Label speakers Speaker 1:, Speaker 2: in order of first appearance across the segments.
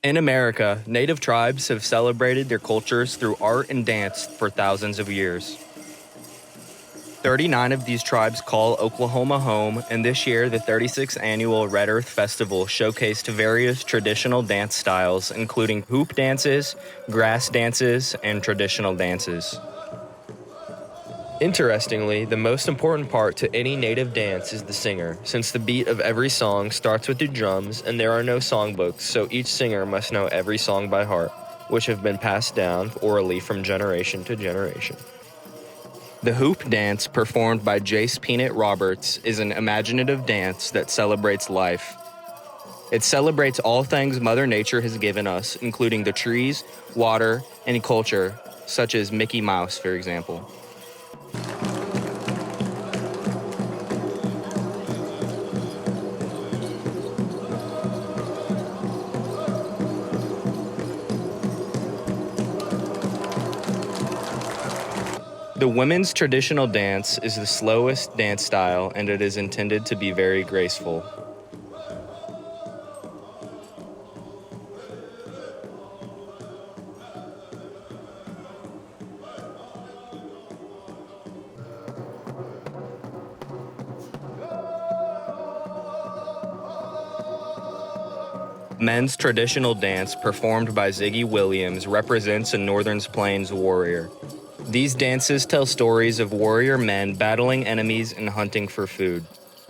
Speaker 1: In America, Native tribes have celebrated their cultures through art and dance for thousands of years. 39 of these tribes call Oklahoma home, and this year the 36th annual Red Earth Festival showcased various traditional dance styles, including hoop dances, grass dances, and traditional dances. Interestingly, the most important part to any native dance is the singer, since the beat of every song starts with the drums and there are no songbooks, so each singer must know every song by heart, which have been passed down orally from generation to generation. The hoop dance, performed by Jace Peanut Roberts, is an imaginative dance that celebrates life. It celebrates all things Mother Nature has given us, including the trees, water, and culture, such as Mickey Mouse, for example. The women's traditional dance is the slowest dance style, and it is intended to be very graceful. Men's traditional dance, performed by Ziggy Williams, represents a Northern Plains warrior. These dances tell stories of warrior men battling enemies and hunting for food.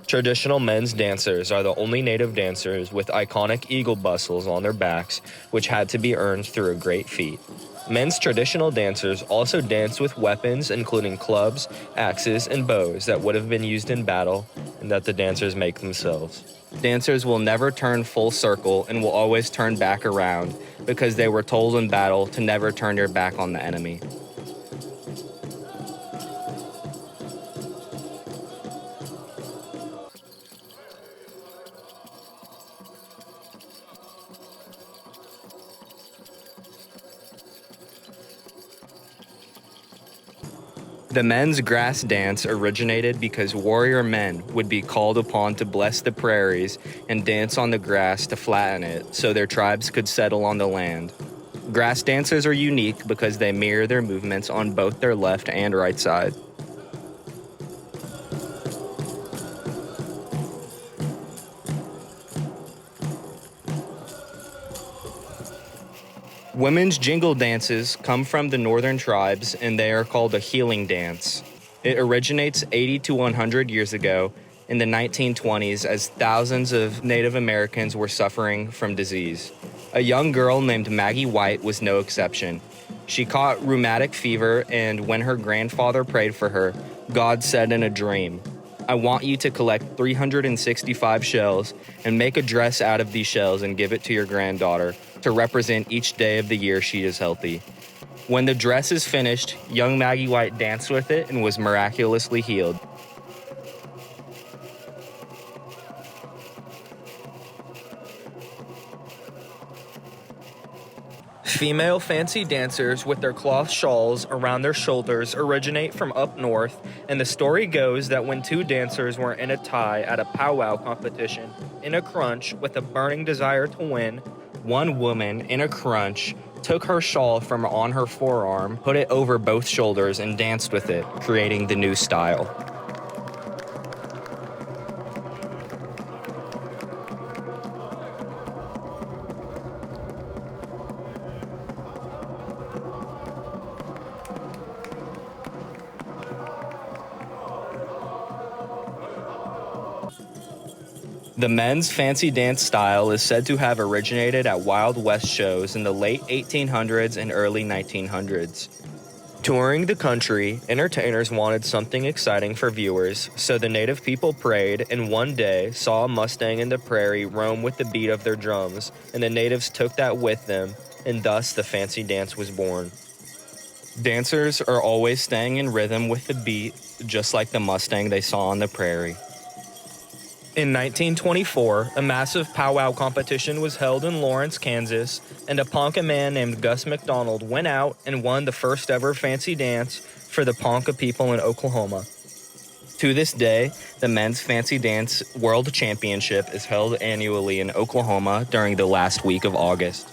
Speaker 1: Traditional men's dancers are the only native dancers with iconic eagle bustles on their backs, which had to be earned through a great feat. Men's traditional dancers also dance with weapons including clubs, axes, and bows that would have been used in battle and that the dancers make themselves. Dancers will never turn full circle and will always turn back around because they were told in battle to never turn your back on the enemy. The men's grass dance originated because warrior men would be called upon to bless the prairies and dance on the grass to flatten it so their tribes could settle on the land. Grass dances are unique because they mirror their movements on both their left and right side. Women's jingle dances come from the northern tribes, and they are called a healing dance. It originates 80 to 100 years ago in the 1920s as thousands of Native Americans were suffering from disease. A young girl named Maggie White was no exception. She caught rheumatic fever, and when her grandfather prayed for her, God said in a dream, "I want you to collect 365 shells and make a dress out of these shells and give it to your granddaughter to represent each day of the year she is healthy." When the dress is finished, young Maggie White danced with it and was miraculously healed. Female fancy dancers with their cloth shawls around their shoulders originate from up north, and the story goes that when two dancers were in a tie at a powwow competition, in a crunch with a burning desire to win, one woman, in a crunch, took her shawl from on her forearm, put it over both shoulders, and danced with it, creating the new style. The men's fancy dance style is said to have originated at Wild West shows in the late 1800s and early 1900s. Touring the country, entertainers wanted something exciting for viewers, so the native people prayed and one day saw a Mustang in the prairie roam with the beat of their drums, and the natives took that with them, and thus the fancy dance was born. Dancers are always staying in rhythm with the beat, just like the Mustang they saw on the prairie. In 1924, a massive powwow competition was held in Lawrence, Kansas, and a Ponca man named Gus McDonald went out and won the first ever fancy dance for the Ponca people in Oklahoma. To this day, the Men's Fancy Dance World Championship is held annually in Oklahoma during the last week of August.